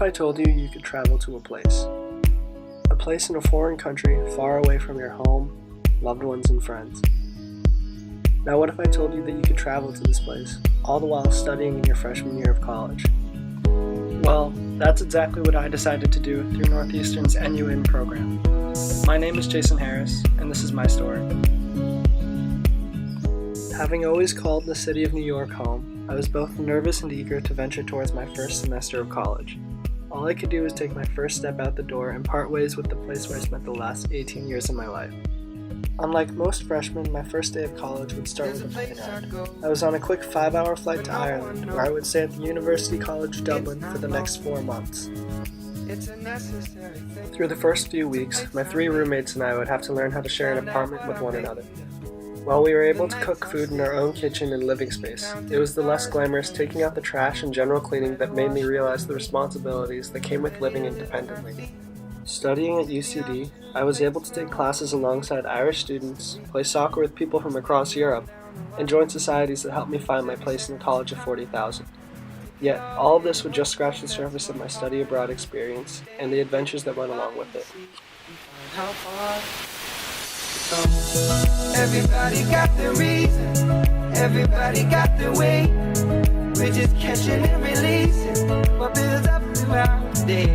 I told you you could travel to a place? A place in a foreign country, far away from your home, loved ones, and friends. Now what if I told you that you could travel to this place, all the while studying in your freshman year of college? Well, that's exactly what I decided to do through Northeastern's N.U.in program. My name is Jason Harris, and this is my story. Having always called the city of New York home, I was both nervous and eager to venture towards my first semester of college. All I could do was take my first step out the door and part ways with the place where I spent the last 18 years of my life. Unlike most freshmen, my first day of college would start with a plane ride. I was on a quick 5-hour flight to Ireland, where I would stay at the University College Dublin for the next 4 months. Through the first few weeks, my 3 roommates and I would have to learn how to share an apartment with one another. While we were able to cook food in our own kitchen and living space, it was the less glamorous taking out the trash and general cleaning that made me realize the responsibilities that came with living independently. Studying at UCD, I was able to take classes alongside Irish students, play soccer with people from across Europe, and join societies that helped me find my place in a college of 40,000. Yet, all of this would just scratch the surface of my study abroad experience and the adventures that went along with it. Everybody got the reason, everybody got the way. We're just catching and releasing what builds up throughout the day.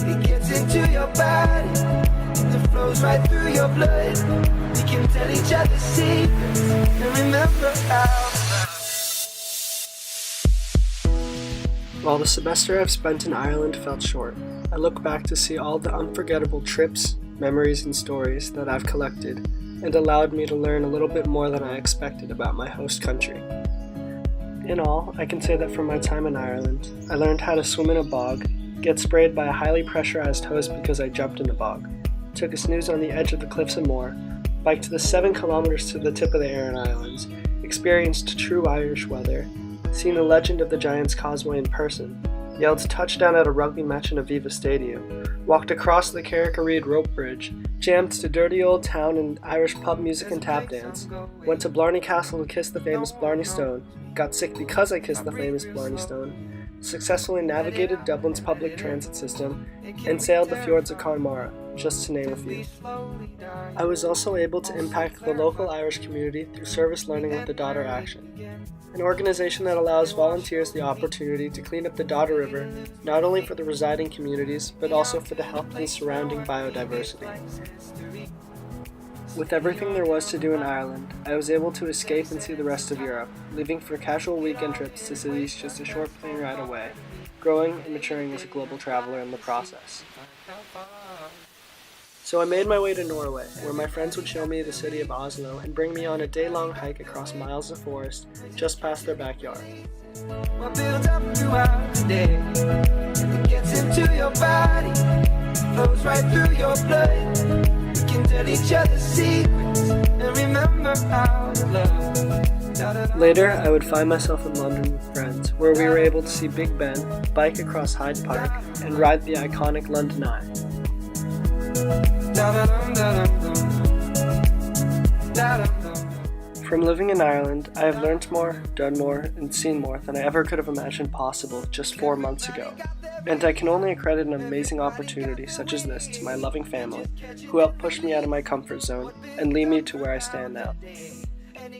It gets into your body, it flows right through your blood. We can tell each other secrets and remember how. While the semester I've spent in Ireland felt short, I look back to see all the unforgettable trips, memories, and stories that I've collected and allowed me to learn a little bit more than I expected about my host country. In all, I can say that from my time in Ireland, I learned how to swim in a bog, get sprayed by a highly pressurized hose because I jumped in the bog, took a snooze on the edge of the cliffs and more, biked the 7 kilometers to the tip of the Aran Islands, experienced true Irish weather, seen the legend of the Giant's Causeway in person, yelled touchdown at a rugby match in Aviva Stadium, walked across the Carrick-a-Reid rope bridge, jammed to dirty old town and Irish pub music and tap dance, went to Blarney Castle to kiss the famous Blarney Stone, got sick because I kissed the famous Blarney Stone, successfully navigated Dublin's public transit system, and sailed the fjords of Connemara, just to name a few. I was also able to impact the local Irish community through service learning with the Dodder Action, an organization that allows volunteers the opportunity to clean up the Dodder River, not only for the residing communities, but also for the health and surrounding biodiversity. With everything there was to do in Ireland, I was able to escape and see the rest of Europe, leaving for casual weekend trips to cities just a short plane ride away, growing and maturing as a global traveler in the process. So I made my way to Norway, where my friends would show me the city of Oslo and bring me on a day-long hike across miles of forest just past their backyard. What builds up throughout the day, it gets into your body, flows right through your blood. We can tell each other secrets and remember how to love. Later, I would find myself in London with friends, where we were able to see Big Ben, bike across Hyde Park, and ride the iconic London Eye. From living in Ireland, I have learned more, done more, and seen more than I ever could have imagined possible just 4 months ago. And I can only accredit an amazing opportunity such as this to my loving family, who helped push me out of my comfort zone and lead me to where I stand now.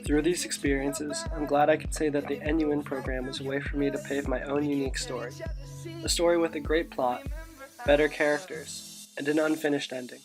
Through these experiences, I'm glad I can say that the N.U.in program was a way for me to pave my own unique story. A story with a great plot, better characters, and an unfinished ending.